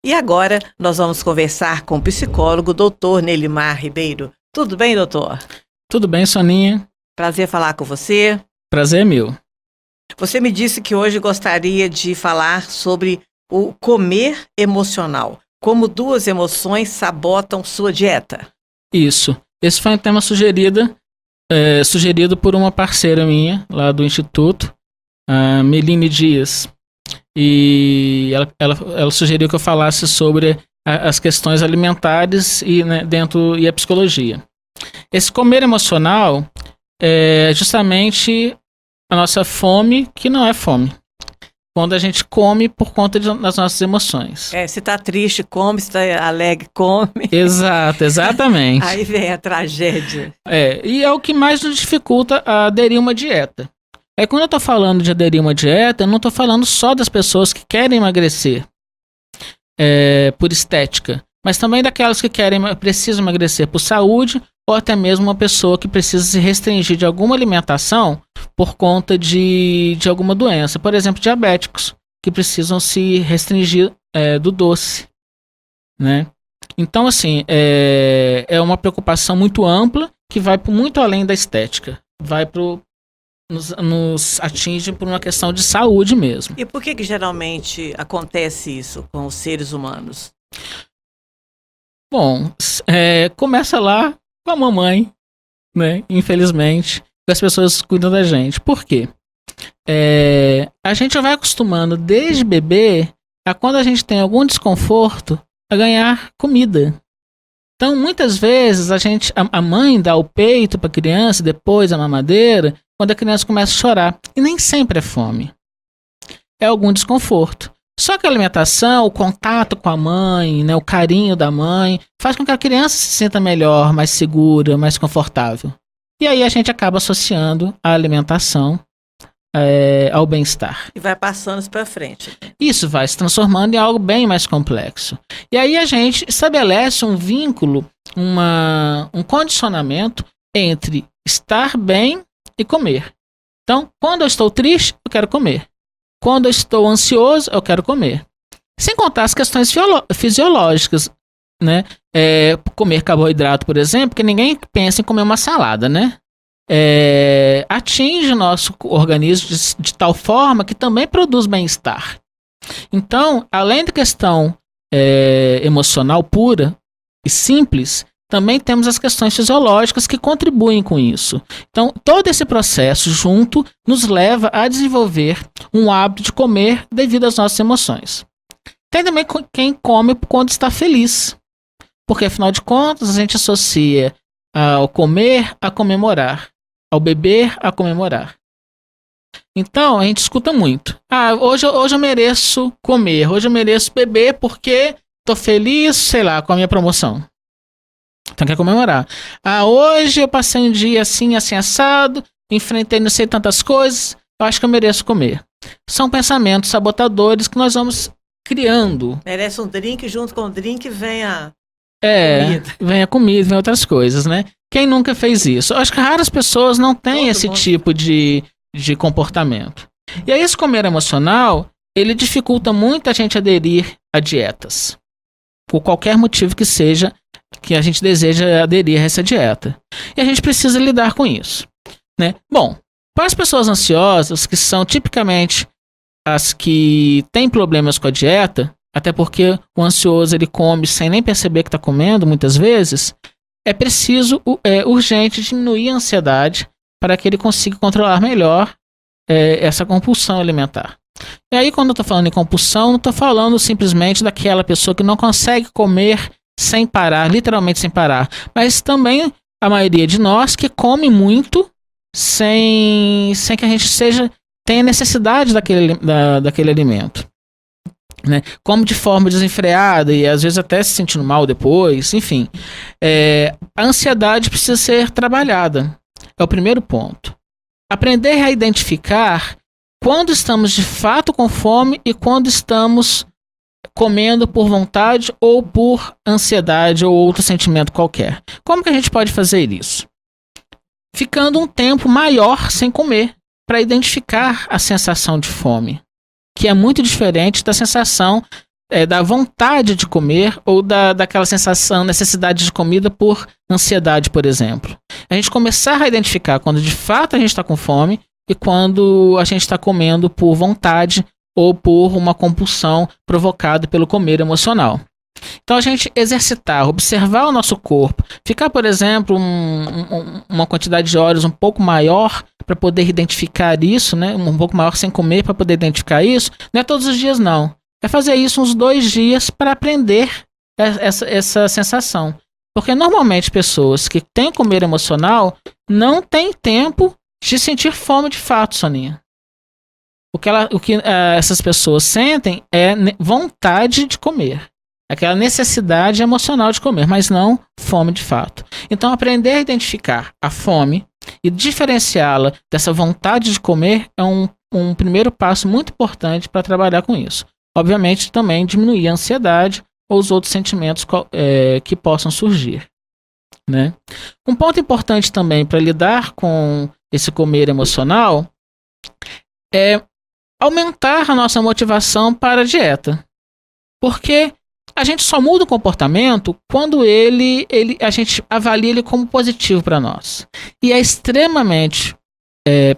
E agora nós vamos conversar com o psicólogo Dr. Nelimar Ribeiro. Tudo bem, doutor? Tudo bem, Soninha? Prazer falar com você. Prazer é meu. Você me disse que hoje gostaria de falar sobre o comer emocional. Como duas emoções sabotam sua dieta. Isso. Esse foi um tema sugerido por uma parceira minha, lá do Instituto, a Meline Dias. E ela sugeriu que eu falasse sobre as questões alimentares e a psicologia. Esse comer emocional é justamente a nossa fome, que não é fome. Quando a gente come por conta das nossas emoções. Se tá triste, come. Se tá alegre, come. Exato, exatamente. Aí vem a tragédia. E é o que mais nos dificulta a aderir a uma dieta. Quando eu tô falando de aderir a uma dieta, eu não tô falando só das pessoas que querem emagrecer por estética, mas também daquelas que precisam emagrecer por saúde, ou até mesmo uma pessoa que precisa se restringir de alguma alimentação por conta de alguma doença. Por exemplo, diabéticos, que precisam se restringir do doce, né? Então, assim, é uma preocupação muito ampla que vai muito além da estética. Nos atinge por uma questão de saúde mesmo. E por que geralmente acontece isso com os seres humanos? Bom, começa lá com a mamãe, né? Infelizmente, que as pessoas cuidam da gente. Por quê? A gente vai acostumando desde bebê a quando a gente tem algum desconforto a ganhar comida. Então, muitas vezes a mãe dá o peito para a criança, depois a mamadeira, quando a criança começa a chorar. E nem sempre é fome. É algum desconforto. Só que a alimentação, o contato com a mãe, né, o carinho da mãe, faz com que a criança se sinta melhor, mais segura, mais confortável. E aí a gente acaba associando a alimentação ao bem-estar. E vai passando isso para frente. Isso vai se transformando em algo bem mais complexo. E aí a gente estabelece um vínculo, um condicionamento entre estar bem e comer. Então, quando eu estou triste, eu quero comer. Quando eu estou ansioso, eu quero comer. Sem contar as questões fisiológicas, né? Comer carboidrato, por exemplo, porque ninguém pensa em comer uma salada, né? Atinge o nosso organismo de tal forma que também produz bem-estar. Então, além da questão emocional pura e simples, também temos as questões fisiológicas que contribuem com isso. Então, todo esse processo junto nos leva a desenvolver um hábito de comer devido às nossas emoções. Tem também quem come quando está feliz, porque afinal de contas a gente associa ao comer a comemorar, ao beber a comemorar. Então, a gente escuta muito. Hoje eu mereço comer, hoje eu mereço beber porque estou feliz, sei lá, com a minha promoção. Então quer comemorar. Hoje eu passei um dia assim assado, enfrentei não sei tantas coisas, eu acho que eu mereço comer. São pensamentos sabotadores que nós vamos criando. Merece um drink, junto com o drink vem a comida. Vem a comida, vem outras coisas, né? Quem nunca fez isso? Eu acho que raras pessoas não têm esse tipo de comportamento. E aí esse comer emocional, ele dificulta muito a gente aderir a dietas. Por qualquer motivo que seja, que a gente deseja aderir a essa dieta. E a gente precisa lidar com isso, né? Bom, para as pessoas ansiosas, que são tipicamente as que têm problemas com a dieta, até porque o ansioso ele come sem nem perceber que está comendo, muitas vezes, é preciso, urgente, diminuir a ansiedade para que ele consiga controlar melhor essa compulsão alimentar. E aí, quando eu estou falando em compulsão, não estou falando simplesmente daquela pessoa que não consegue comer sem parar, literalmente sem parar, mas também a maioria de nós que come muito sem que a gente tenha necessidade daquele alimento, né? Come de forma desenfreada e às vezes até se sentindo mal depois, enfim. A ansiedade precisa ser trabalhada, é o primeiro ponto. Aprender a identificar quando estamos de fato com fome e quando estamos comendo por vontade ou por ansiedade ou outro sentimento qualquer. Como que a gente pode fazer isso? Ficando um tempo maior sem comer, para identificar a sensação de fome, que é muito diferente da sensação da vontade de comer ou daquela sensação, necessidade de comida por ansiedade, por exemplo. A gente começar a identificar quando de fato a gente está com fome e quando a gente está comendo por vontade ou por uma compulsão provocada pelo comer emocional. Então a gente exercitar, observar o nosso corpo, ficar, por exemplo, uma quantidade de horas um pouco maior para poder identificar isso, né? Um pouco maior sem comer para poder identificar isso, não é todos os dias não. É fazer isso uns 2 dias para aprender essa sensação. Porque normalmente pessoas que têm comer emocional não têm tempo de sentir fome de fato, Soninha. O que essas pessoas sentem é vontade de comer. Aquela necessidade emocional de comer, mas não fome de fato. Então, aprender a identificar a fome e diferenciá-la dessa vontade de comer é um primeiro passo muito importante para trabalhar com isso. Obviamente, também diminuir a ansiedade ou os outros sentimentos que possam surgir, né? Um ponto importante também para lidar com esse comer emocional é aumentar a nossa motivação para a dieta. Porque a gente só muda o comportamento quando a gente avalia ele como positivo para nós. E é extremamente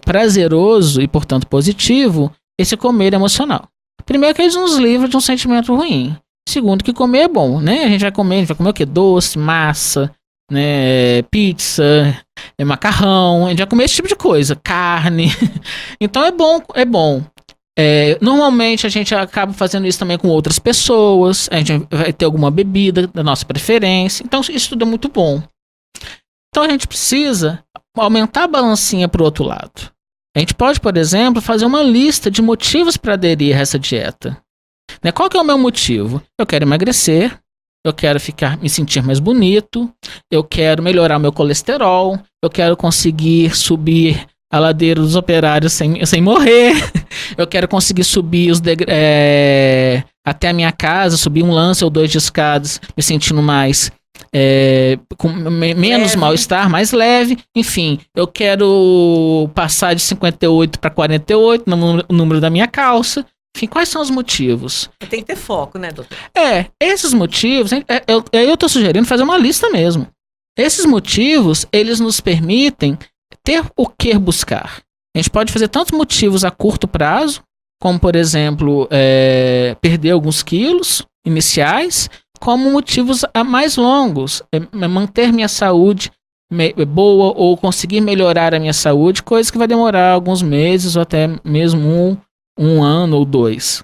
prazeroso e, portanto, positivo esse comer emocional. Primeiro que ele nos livra de um sentimento ruim. Segundo que comer é bom, né? A gente vai comer o quê? Doce, massa, né? Pizza, macarrão. A gente vai comer esse tipo de coisa. Carne. Então é bom, é bom. Normalmente a gente acaba fazendo isso também com outras pessoas. A gente vai ter alguma bebida da nossa preferência. Então isso tudo é muito bom. Então a gente precisa aumentar a balancinha para o outro lado. A gente pode, por exemplo, fazer uma lista de motivos para aderir a essa dieta. Né? Qual que é o meu motivo? Eu quero emagrecer, eu quero me sentir mais bonito, eu quero melhorar meu colesterol, eu quero conseguir subir a ladeira dos operários sem morrer, eu quero conseguir subir até a minha casa, subir um lance ou 2 de escadas, me sentindo mais... com menos mal-estar, mais leve. Enfim, eu quero passar de 58 para 48 no número da minha calça. Enfim, quais são os motivos? Tem que ter foco, né, doutor? Esses motivos, eu estou sugerindo fazer uma lista mesmo. Esses motivos, eles nos permitem ter o que buscar. A gente pode fazer tantos motivos a curto prazo, como, por exemplo, perder alguns quilos iniciais, como motivos mais longos, manter minha saúde boa ou conseguir melhorar a minha saúde, coisa que vai demorar alguns meses ou até mesmo um ano ou 2.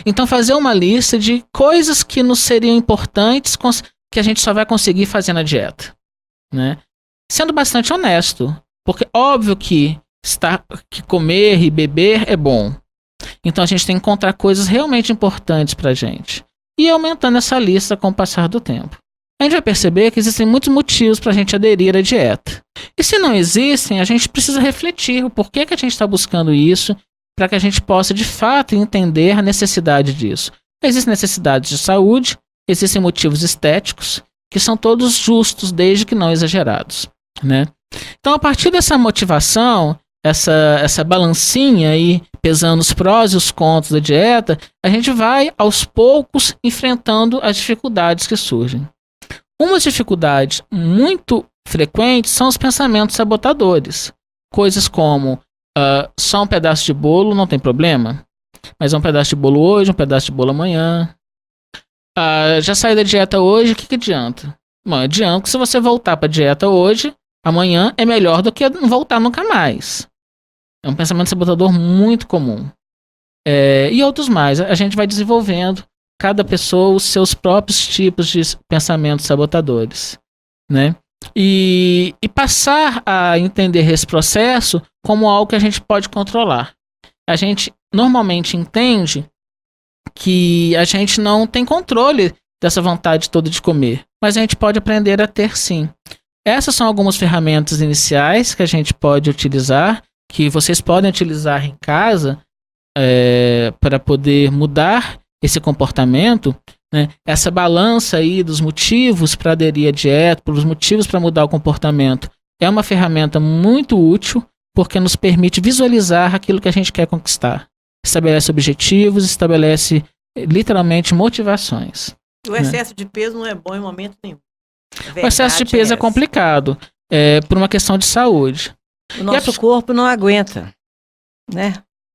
Então fazer uma lista de coisas que nos seriam importantes que a gente só vai conseguir fazer na dieta, né? Sendo bastante honesto, porque óbvio que comer e beber é bom. Então a gente tem que encontrar coisas realmente importantes pra gente. E aumentando essa lista com o passar do tempo. A gente vai perceber que existem muitos motivos para a gente aderir à dieta. E se não existem, a gente precisa refletir o porquê que a gente está buscando isso, para que a gente possa, de fato, entender a necessidade disso. Existem necessidades de saúde, existem motivos estéticos, que são todos justos, desde que não exagerados, né? Então, a partir dessa motivação, essa balancinha aí, pesando os prós e os contras da dieta, a gente vai, aos poucos, enfrentando as dificuldades que surgem. Uma dificuldade muito frequente são os pensamentos sabotadores. Coisas como, só um pedaço de bolo não tem problema, mas é um pedaço de bolo hoje, um pedaço de bolo amanhã. Já saí da dieta hoje, o que adianta? Bom, adianta que se você voltar para a dieta hoje, amanhã é melhor do que não voltar nunca mais. É um pensamento sabotador muito comum. E outros mais. A gente vai desenvolvendo, cada pessoa, os seus próprios tipos de pensamentos sabotadores, né? E passar a entender esse processo como algo que a gente pode controlar. A gente normalmente entende que a gente não tem controle dessa vontade toda de comer, mas a gente pode aprender a ter sim. Essas são algumas ferramentas iniciais que a gente pode utilizar, que vocês podem utilizar em casa para poder mudar esse comportamento, né? Essa balança aí dos motivos para aderir à dieta, pelos motivos para mudar o comportamento, é uma ferramenta muito útil, porque nos permite visualizar aquilo que a gente quer conquistar. Estabelece objetivos, estabelece literalmente motivações. O excesso de peso não é bom em momento nenhum. O excesso de peso é complicado, por uma questão de saúde. O nosso corpo não aguenta, né?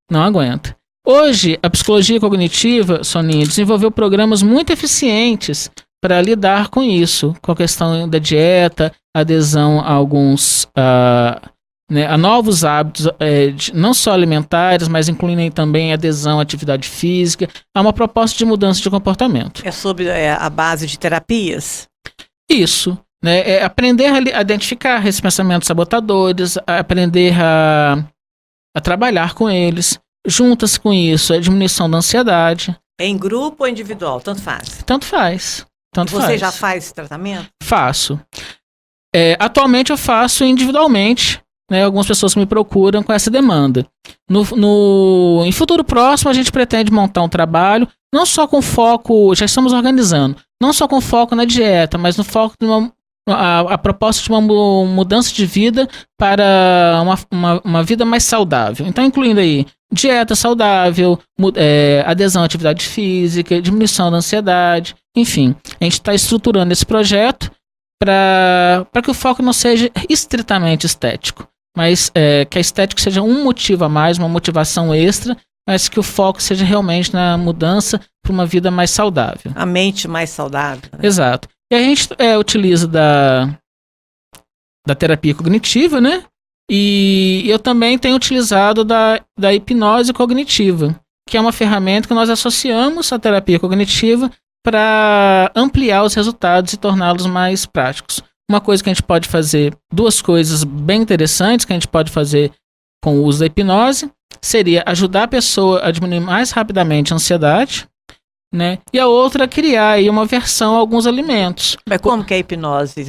Não aguenta. Hoje, a psicologia cognitiva, Soninha, desenvolveu programas muito eficientes para lidar com isso, com a questão da dieta, adesão a alguns a novos hábitos, não só alimentares, mas incluindo também adesão à atividade física. Há uma proposta de mudança de comportamento. É sobre a base de terapias? Isso. Né? É aprender a identificar esses pensamentos sabotadores, aprender a trabalhar com eles. Juntas com isso, a diminuição da ansiedade. É em grupo ou individual? Tanto faz? Tanto faz. Você já faz esse tratamento? Faço. Atualmente eu faço individualmente, né? Algumas pessoas me procuram com essa demanda. Em futuro próximo a gente pretende montar um trabalho, não só com foco, já estamos organizando, não só com foco na dieta, mas no foco de a proposta de uma mudança de vida para uma vida mais saudável. Então, incluindo aí dieta saudável, adesão à atividade física, diminuição da ansiedade, enfim. A gente está estruturando esse projeto para que o foco não seja estritamente estético, mas que a estética seja um motivo a mais, uma motivação extra, mas que o foco seja realmente na mudança para uma vida mais saudável. A mente mais saudável. Né? Exato. E a gente utiliza da terapia cognitiva, né? E eu também tenho utilizado da hipnose cognitiva, que é uma ferramenta que nós associamos à terapia cognitiva para ampliar os resultados e torná-los mais práticos. Uma coisa que a gente pode fazer, duas coisas bem interessantes que a gente pode fazer com o uso da hipnose, seria ajudar a pessoa a diminuir mais rapidamente a ansiedade, né? E a outra, criar aí uma aversão a alguns alimentos. Mas como que a hipnose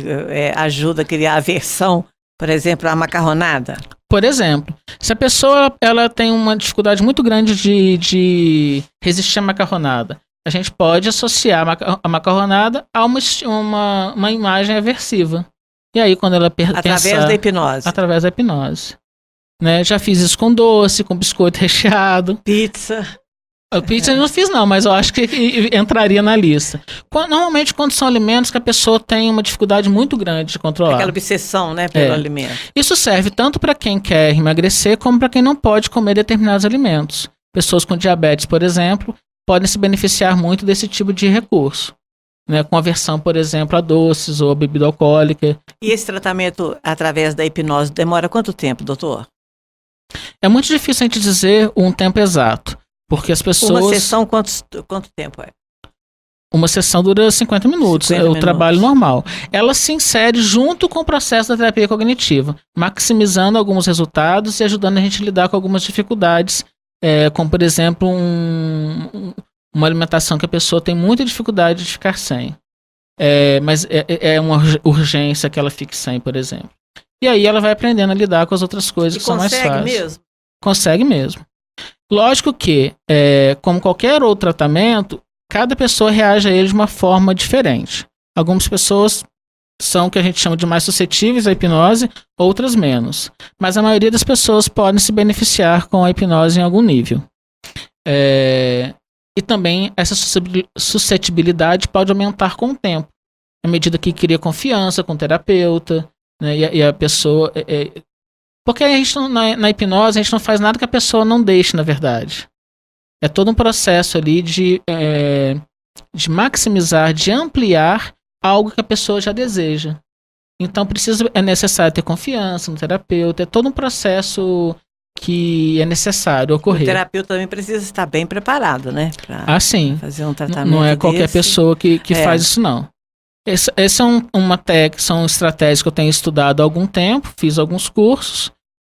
ajuda a criar aversão, por exemplo, à macarronada? Por exemplo, se a pessoa ela tem uma dificuldade muito grande de resistir à macarronada, a gente pode associar a macarronada a uma imagem aversiva. E aí, quando ela Através da hipnose. Através da hipnose. Né? Já fiz isso com doce, com biscoito recheado. Pizza. A pizza eu não fiz não, mas eu acho que entraria na lista. Normalmente quando são alimentos que a pessoa tem uma dificuldade muito grande de controlar. Aquela obsessão, né, pelo alimento. Isso serve tanto para quem quer emagrecer, como para quem não pode comer determinados alimentos. Pessoas com diabetes, por exemplo, podem se beneficiar muito desse tipo de recurso. Né, com aversão, por exemplo, a doces ou a bebida alcoólica. E esse tratamento através da hipnose demora quanto tempo, doutor? É muito difícil a gente dizer um tempo exato. Porque as pessoas... Uma sessão, quanto tempo é? Uma sessão dura 50 minutos, é o trabalho normal. Ela se insere junto com o processo da terapia cognitiva, maximizando alguns resultados e ajudando a gente a lidar com algumas dificuldades, como, por exemplo, uma alimentação que a pessoa tem muita dificuldade de ficar sem. Mas é uma urgência que ela fique sem, por exemplo. E aí ela vai aprendendo a lidar com as outras coisas que são mais fáceis. Consegue mesmo? Consegue mesmo. Lógico que, como qualquer outro tratamento, cada pessoa reage a ele de uma forma diferente. Algumas pessoas são o que a gente chama de mais suscetíveis à hipnose, outras menos. Mas a maioria das pessoas podem se beneficiar com a hipnose em algum nível. E também essa suscetibilidade pode aumentar com o tempo, à medida que cria confiança com o terapeuta, né, e a pessoa... Porque a gente na hipnose a gente não faz nada que a pessoa não deixe, na verdade. É todo um processo ali de maximizar, de ampliar algo que a pessoa já deseja. Então é necessário ter confiança no terapeuta, é todo um processo que é necessário ocorrer. O terapeuta também precisa estar bem preparado, né? Pra sim. fazer um tratamento não é qualquer pessoa que faz isso, não. Essa são estratégias que eu tenho estudado há algum tempo, fiz alguns cursos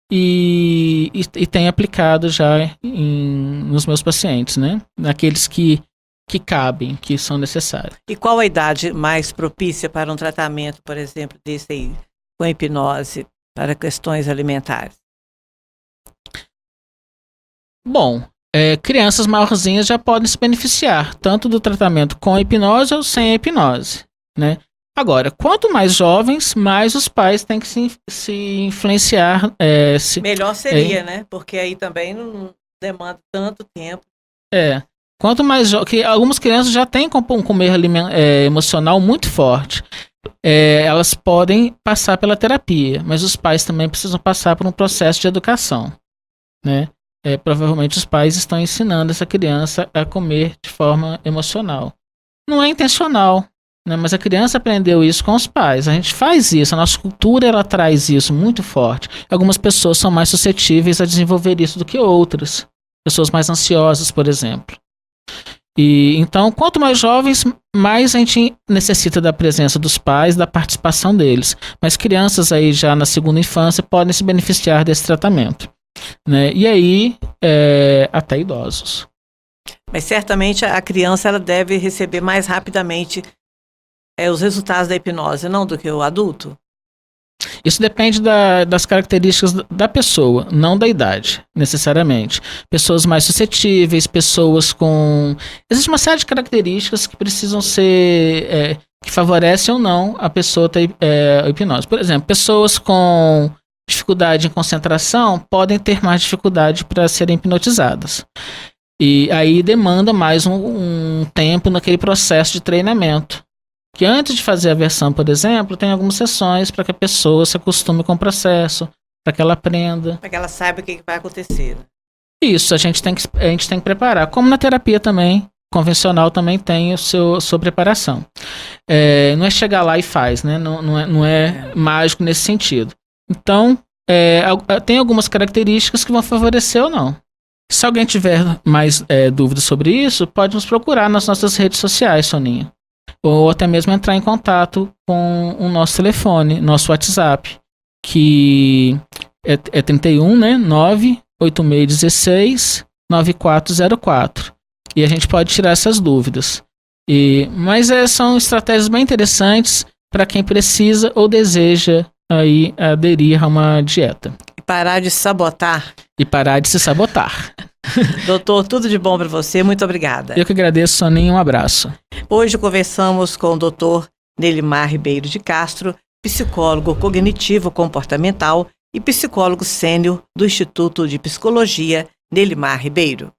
e tenho aplicado já nos meus pacientes, né? Naqueles que cabem, que são necessários. E qual a idade mais propícia para um tratamento, por exemplo, desse aí, com hipnose, para questões alimentares? Bom, crianças maiorzinhas já podem se beneficiar, tanto do tratamento com a hipnose ou sem a hipnose, né? Agora, quanto mais jovens, mais os pais têm que se influenciar. Melhor seria, né? Porque aí também não demanda tanto tempo. Quanto mais que algumas crianças já têm um comer emocional muito forte. Elas podem passar pela terapia, mas os pais também precisam passar por um processo de educação, né? Provavelmente os pais estão ensinando essa criança a comer de forma emocional. Não é intencional, né? Mas a criança aprendeu isso com os pais. A gente faz isso, a nossa cultura ela traz isso muito forte. Algumas pessoas são mais suscetíveis a desenvolver isso do que outras. Pessoas mais ansiosas, por exemplo. E então, quanto mais jovens, mais a gente necessita da presença dos pais, da participação deles. Mas crianças aí já na segunda infância podem se beneficiar desse tratamento, né? E aí, até idosos. Mas certamente a criança ela deve receber mais rapidamente os resultados da hipnose, não do que o adulto? Isso depende das características da pessoa, não da idade, necessariamente. Pessoas mais suscetíveis, pessoas com... Existe uma série de características que precisam ser... que favorecem ou não a pessoa ter a hipnose. Por exemplo, pessoas com dificuldade em concentração podem ter mais dificuldade para serem hipnotizadas. E aí demanda mais um tempo naquele processo de treinamento. Que antes de fazer a versão, por exemplo, tem algumas sessões para que a pessoa se acostume com o processo, para que ela aprenda. Para que ela saiba o que vai acontecer. Isso, a gente tem que preparar. Como na terapia também, convencional também tem sua preparação. Não é chegar lá e faz, né? Não é mágico nesse sentido. Então, tem algumas características que vão favorecer ou não. Se alguém tiver mais dúvidas sobre isso, pode nos procurar nas nossas redes sociais, Soninha. Ou até mesmo entrar em contato com o nosso telefone, nosso WhatsApp, que é 31, né? 98616-9404. E a gente pode tirar essas dúvidas. Mas são estratégias bem interessantes para quem precisa ou deseja aí aderir a uma dieta. E parar de sabotar. Doutor, tudo de bom para você, muito obrigada. Eu que agradeço, Soninha, um abraço. Hoje conversamos com o Dr. Nelimar Ribeiro de Castro, psicólogo cognitivo-comportamental e psicólogo sênior do Instituto de Psicologia Nelimar Ribeiro.